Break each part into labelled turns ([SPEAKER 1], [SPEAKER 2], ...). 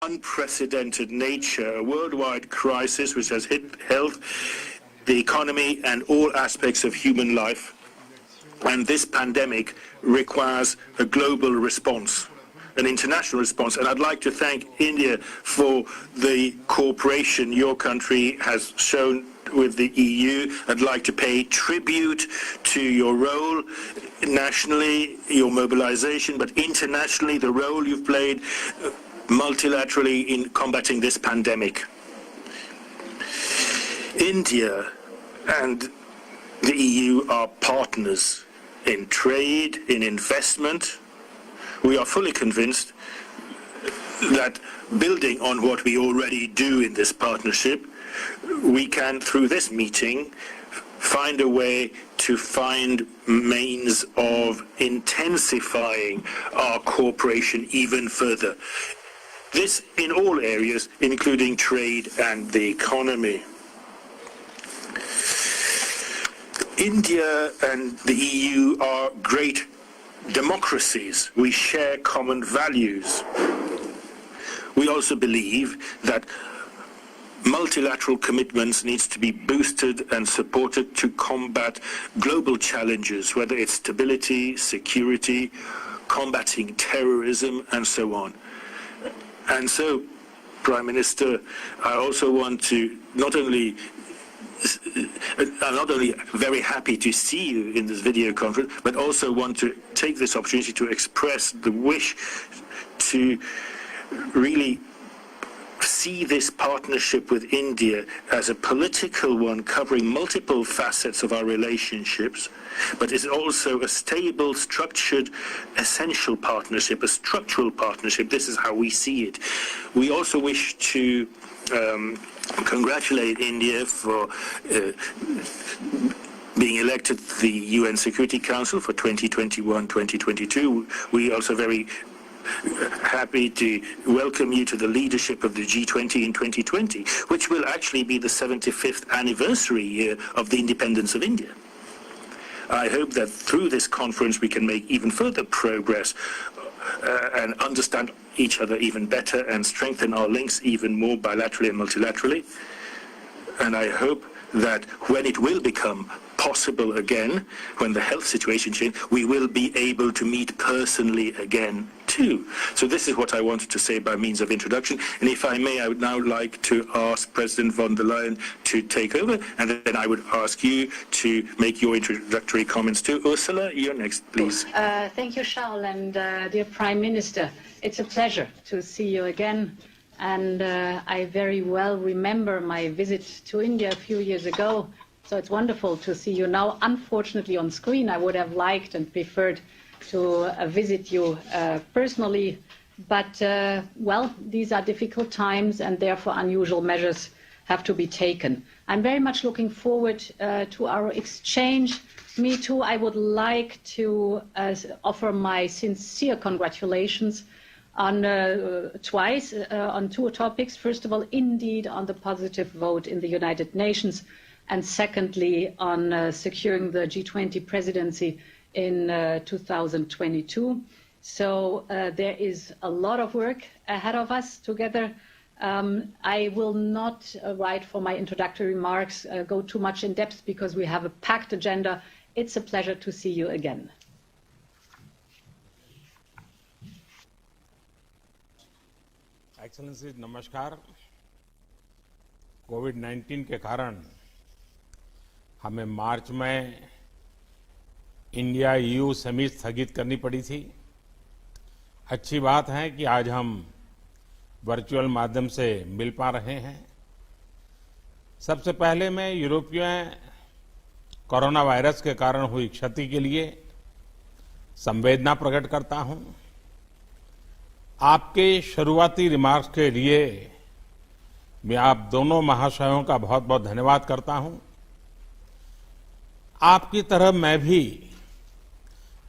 [SPEAKER 1] unprecedented nature, a worldwide crisis which has hit health, the economy, and all aspects of human life. And this pandemic requires a global response, an international response. And I'd like to thank India for the cooperation your country has shown with the EU. I'd like to pay tribute to your role nationally, your mobilization, but internationally, the role you've played multilaterally in combating this pandemic. India and the EU are partners in trade, in investment. We are fully convinced that building on what we already do in this partnership, we can, through this meeting, find a way to find means of intensifying our cooperation even further. This in all areas, including trade and the economy. India and the EU are great democracies. We share common values. We also believe that multilateral commitments needs to be boosted and supported to combat global challenges, whether it's stability, security, combating terrorism, and so on. And so, Prime Minister, I also want to I'm not only very happy to see you in this video conference, but also want to take this opportunity to express the wish to really see this partnership with India as a political one covering multiple facets of our relationships, but is also a stable, structured, essential partnership, a structural partnership. This is how we see it. We also wish to congratulate India for being elected to the UN Security Council for 2021-2022. We also very happy to welcome you to the leadership of the G20 in 2020, which will actually be the 75th anniversary year of the independence of India. I hope that through this conference we can make even further progress and understand each other even better and strengthen our links even more bilaterally and multilaterally. And I hope that when it will become possible again, when the health situation changes, we will be able to meet personally again too. So this is what I wanted to say by means of introduction. And if I may, I would now like to ask President von der Leyen to take over, and then I would ask you to make your introductory comments too. Ursula, you're next, please.
[SPEAKER 2] Thank you, Charles, and dear Prime Minister. It's a pleasure to see you again. And I very well remember my visit to India a few years ago. So it's wonderful to see you now. Unfortunately, on screen, I would have liked and preferred to visit you personally. But, well, these are difficult times, and therefore unusual measures have to be taken. I'm very much looking forward to our exchange. Me too, I would like to offer my sincere congratulations on twice on two topics. First of all, indeed, on the positive vote in the United Nations, and secondly, on securing the G20 presidency in 2022. So there is a lot of work ahead of us together. I will not, right for my introductory remarks, go too much in depth because we have a packed agenda. It's a pleasure to see you again.
[SPEAKER 3] Excellency नमस्कार। कोविड-19 के कारण हमें मार्च में India EU summit स्थगित करनी पड़ी थी। अच्छी बात है कि आज हम वर्चुअल माध्यम से मिल पा रहे हैं। सबसे पहले मैं यूरोपीय कोरोना वायरस के कारण हुई क्षति के लिए संवेदना प्रकट करता हूं। आपके शुरुआती रिमार्क्स के लिए मैं आप दोनों महाशयों का बहुत बहुत धन्यवाद करता हूं। आपकी तरह मैं भी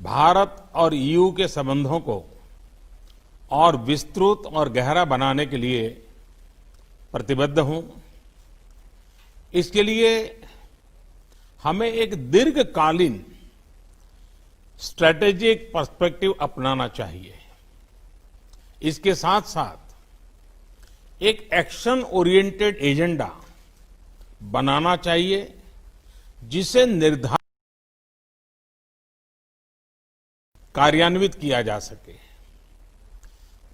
[SPEAKER 3] भारत और ईयू के संबंधों को और विस्तृत और गहरा बनाने के लिए प्रतिबद्ध हूं। इसके लिए हमें एक दीर्घकालीन स्ट्रेटेजिक पर्सपेक्टिव अपनाना चाहिए। इसके साथ साथ एक एक्शन ओरिएंटेड एजेंडा बनाना चाहिए जिसे निर्धारित कार्यान्वित किया जा सके।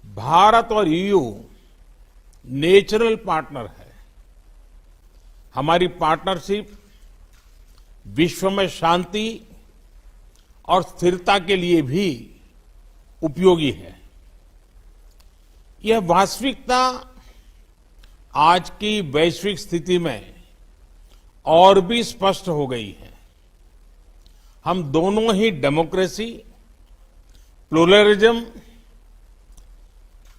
[SPEAKER 3] भारत और ईयू नेचुरल पार्टनर है। हमारी पार्टनरशिप विश्व में शांति और स्थिरता के लिए भी उपयोगी है। यह वास्तविकता आज की वैश्विक स्थिति में और भी स्पष्ट हो गई है। हम दोनों ही democracy, pluralism,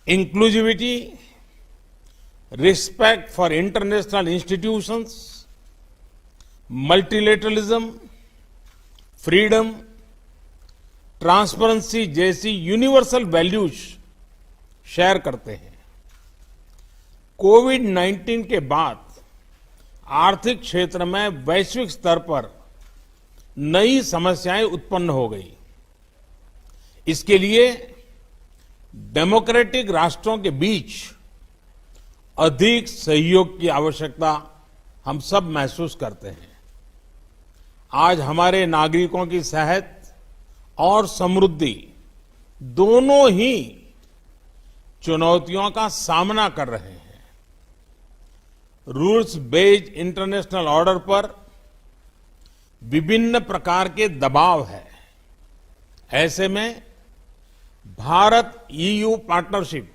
[SPEAKER 3] inclusivity, respect for international institutions, multilateralism, freedom, transparency जैसी यूनिवर्सल वैल्यूज शेयर करते हैं। कोविड-19 के बाद आर्थिक क्षेत्र में वैश्विक स्तर पर नई समस्याएं उत्पन्न हो गई। इसके लिए डेमोक्रेटिक राष्ट्रों के बीच अधिक सहयोग की आवश्यकता हम सब महसूस करते हैं। आज हमारे नागरिकों की सेहत और समृद्धि दोनों ही चुनौतियों का सामना कर रहे हैं। रूल्स बेस्ड इंटरनेशनल ऑर्डर पर विभिन्न प्रकार के दबाव है। ऐसे में भारत ईयू पार्टनरशिप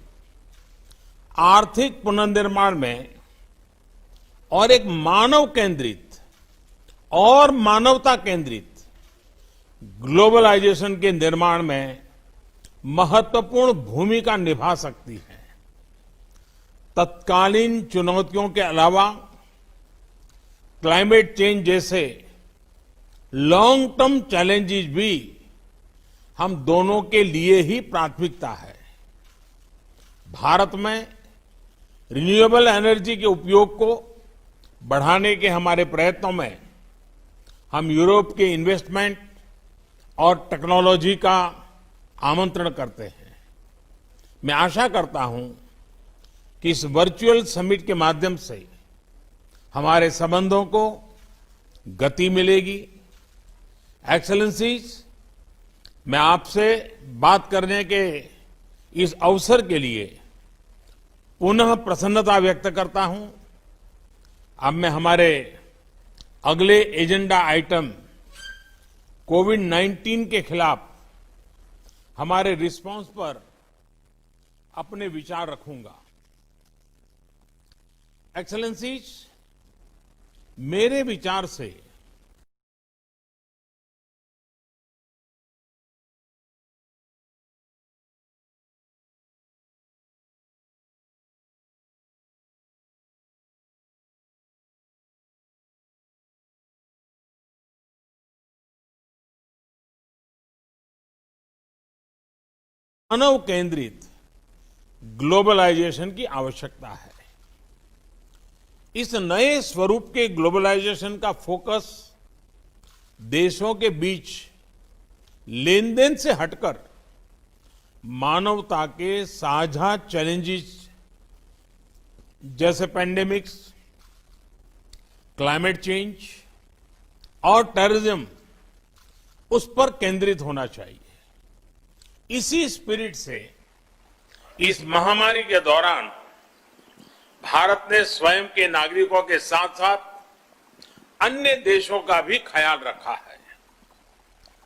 [SPEAKER 3] आर्थिक पुनर्निर्माण में और एक मानव केंद्रित और मानवता केंद्रित ग्लोबलाइजेशन के निर्माण में महत्वपूर्ण भूमिका निभा सकती है। तत्कालीन चुनौतियों के अलावा क्लाइमेट चेंज जैसे लॉन्ग टर्म चैलेंजेस भी हम दोनों के लिए ही प्राथमिकता है। भारत में रिन्यूएबल एनर्जी के उपयोग को बढ़ाने के हमारे प्रयत्नों में हम यूरोप के इन्वेस्टमेंट और टेक्नोलॉजी का आमंत्रण करते हैं। मैं आशा करता हूं कि इस वर्चुअल समिट के माध्यम से हमारे संबंधों को गति मिलेगी। एक्सेलेंसीज, मैं आपसे बात करने के इस अवसर के लिए पुनः प्रसन्नता व्यक्त करता हूं। अब मैं हमारे अगले एजेंडा आइटम कोविड-19 के खिलाफ हमारे रिस्पांस पर अपने विचार रखूंगा। एक्सेलेंसीज, मेरे विचार से मानव केंद्रित ग्लोबलाइजेशन की आवश्यकता है। इस नए स्वरूप के ग्लोबलाइजेशन का फोकस देशों के बीच लेन-देन से हटकर मानवता के साझा चैलेंजेस जैसे पैंडेमिक्स, क्लाइमेट चेंज और टेररिज्म उस पर केंद्रित होना चाहिए। इसी स्पिरिट से इस महामारी के दौरान भारत ने स्वयं के नागरिकों के साथ साथ अन्य देशों का भी ख्याल रखा है।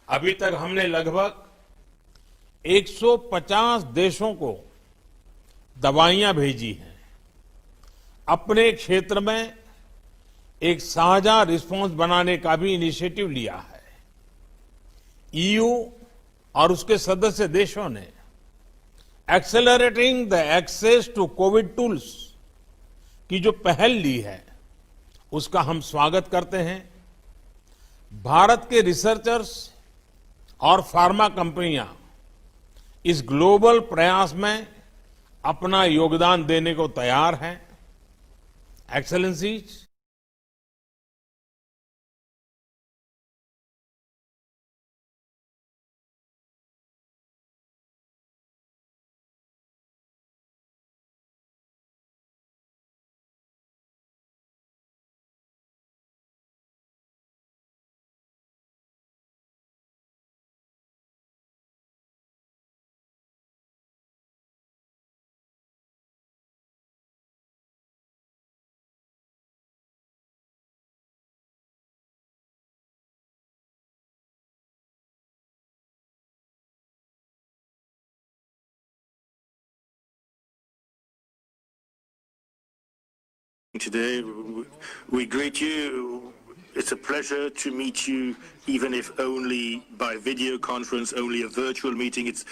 [SPEAKER 3] अभी तक हमने लगभग 150 देशों को दवाइयां भेजी हैं। अपने क्षेत्र में एक साझा रिस्पांस बनाने का भी इनिशिएटिव लिया है। ईयू और उसके सदस्य देशों ने accelerating the access to Covid tools की जो पहल ली है उसका हम स्वागत करते हैं। भारत के रिसर्चर्स और फार्मा कंपनियां इस ग्लोबल प्रयास में अपना योगदान देने को तैयार हैं। Excellencies,
[SPEAKER 1] today. We greet you. It's a pleasure to meet you, even if only by video conference, only a virtual meeting. It's